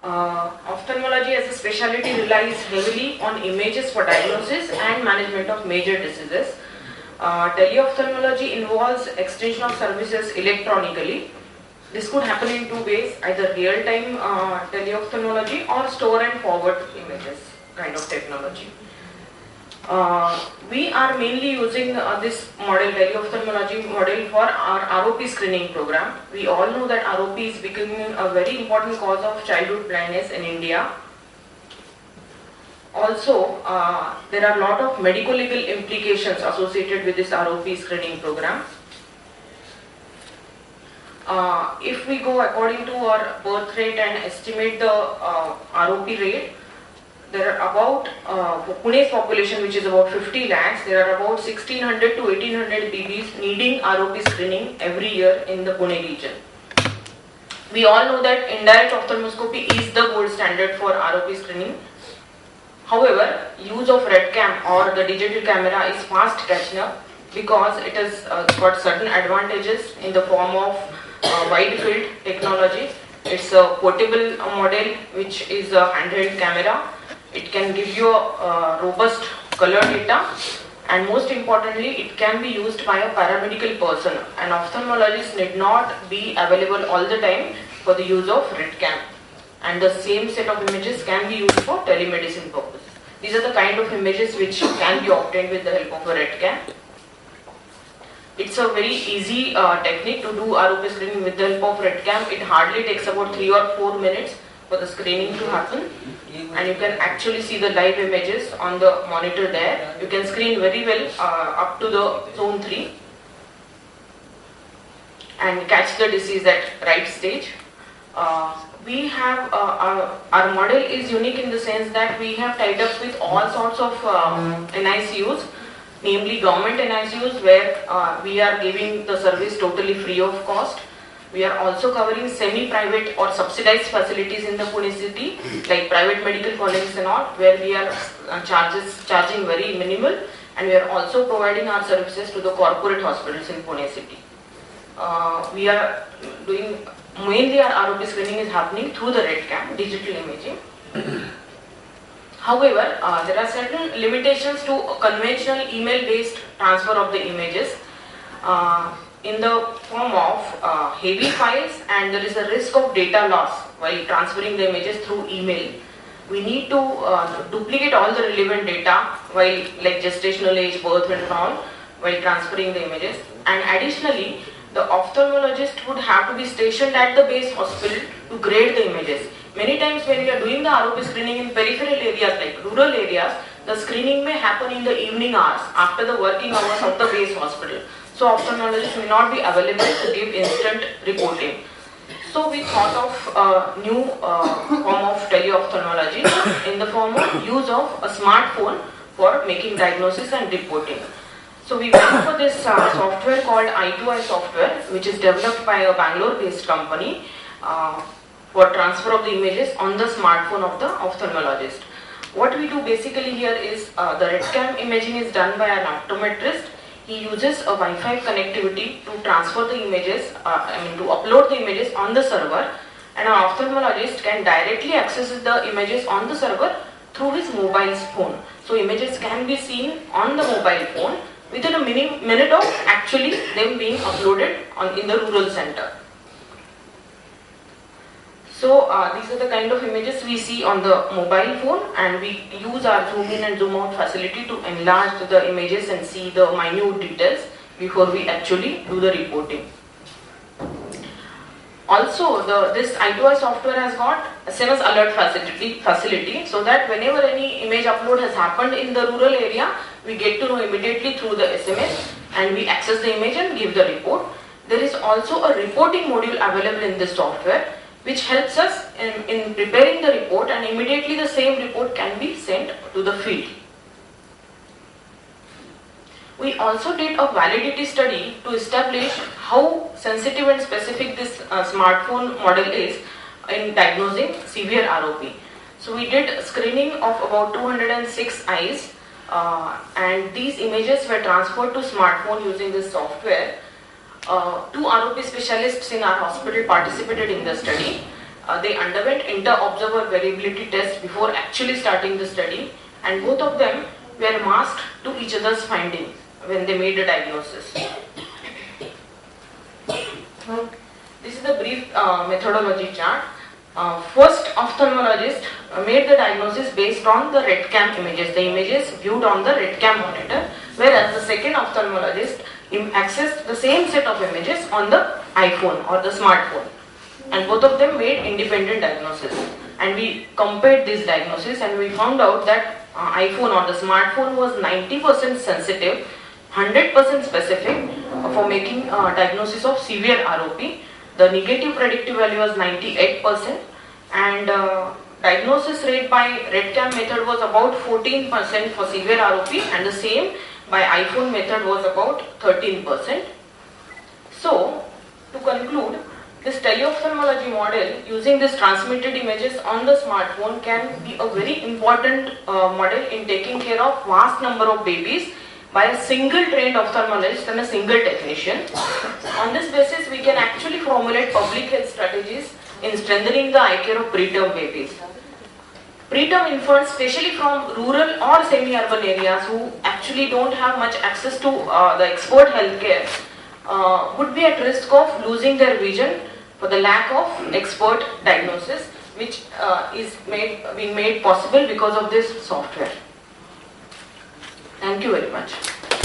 Ophthalmology as a specialty relies heavily on images for diagnosis and management of major diseases. Teleophthalmology involves extension of services electronically. This could happen in two ways, either real-time teleophthalmology or store and forward images kind of technology. We are mainly using this model, teleophthalmology model, for our ROP screening program. We all know that ROP is becoming a very important cause of childhood blindness in India. Also, there are a lot of medical legal implications associated with this ROP screening program. If we go according to our birth rate and estimate the ROP rate, there are about, for Pune's population, which is about 50 lakhs, there are about 1600 to 1800 BBs needing ROP screening every year in the Pune region. We all know that indirect ophthalmoscopy is the gold standard for ROP screening. However, use of red cam or the digital camera is fast catching up because it has got certain advantages in the form of wide field technology. It's a portable model which is a handheld camera. It can give you a robust color data, and most importantly, it can be used by a paramedical person. An ophthalmologist need not be available all the time for the use of red cam, and the same set of images can be used for telemedicine purposes. These are the kind of images which can be obtained with the help of a red cam. It's a very easy technique to do ROP screening with the help of red cam. It hardly takes about 3 or 4 minutes for the screening to happen, and you can actually see the live images on the monitor there. You can screen very well up to the zone 3 and catch the disease at right stage. We have our model is unique in the sense that we have tied up with all sorts of NICUs, namely government NICUs, where we are giving the service totally free of cost. We are also covering semi-private or subsidized facilities in the Pune city, like private medical colleges and all, where we are charging very minimal, and we are also providing our services to the corporate hospitals in Pune city. We are doing, mainly our ROP screening is happening through the red cam, digital imaging. However, there are certain limitations to conventional email-based transfer of the images. In the form of heavy files, and there is a risk of data loss while transferring the images through email. We need to duplicate all the relevant data while, like gestational age, birth and all, while transferring the images. And additionally, the ophthalmologist would have to be stationed at the base hospital to grade the images. Many times when we are doing the ROP screening in peripheral areas like rural areas, the screening may happen in the evening hours after the working hours of the base hospital. So ophthalmologists may not be available to give instant reporting. So we thought of a new form of teleophthalmology in the form of use of a smartphone for making diagnosis and reporting. So we went for this software called I2I software, which is developed by a Bangalore-based company for transfer of the images on the smartphone of the ophthalmologist. What we do basically here is the red cam imaging is done by an optometrist. He uses a Wi-Fi connectivity to transfer the images, to upload the images on the server, and an ophthalmologist can directly access the images on the server through his mobile phone. So images can be seen on the mobile phone within a minute of actually them being uploaded in the rural center. So these are the kind of images we see on the mobile phone, and we use our zoom in and zoom out facility to enlarge the images and see the minute details before we actually do the reporting. Also, this I2I software has got SMS alert facility, so that whenever any image upload has happened in the rural area, we get to know immediately through the SMS, and we access the image and give the report. There is also a reporting module available in this software, which helps us in preparing the report, and immediately the same report can be sent to the field. We also did a validity study to establish how sensitive and specific this smartphone model is in diagnosing severe ROP. So we did screening of about 206 eyes, and these images were transferred to smartphone using this software. 2 ROP specialists in our hospital participated in the study, they underwent inter-observer variability tests before actually starting the study, and both of them were masked to each other's findings when they made the diagnosis. This is the brief methodology chart. First ophthalmologist made the diagnosis based on the red cam images, the images viewed on the red cam monitor, whereas the second ophthalmologist accessed the same set of images on the iPhone or the smartphone, and both of them made independent diagnosis. And we compared this diagnosis and we found out that iPhone or the smartphone was 90% sensitive, 100% specific for making diagnosis of severe ROP. The negative predictive value was 98%, and diagnosis rate by red cam method was about 14% for severe ROP, and the same by iPhone method was about 13%. So, to conclude, this teleophthalmology model using these transmitted images on the smartphone can be a very important model in taking care of vast number of babies by a single trained ophthalmologist and a single technician. On this basis, we can actually formulate public health strategies in strengthening the eye care of preterm babies. Preterm infants, especially from rural or semi-urban areas who actually don't have much access to the expert healthcare, would be at risk of losing their vision for the lack of expert diagnosis, which is being made possible because of this software. Thank you very much.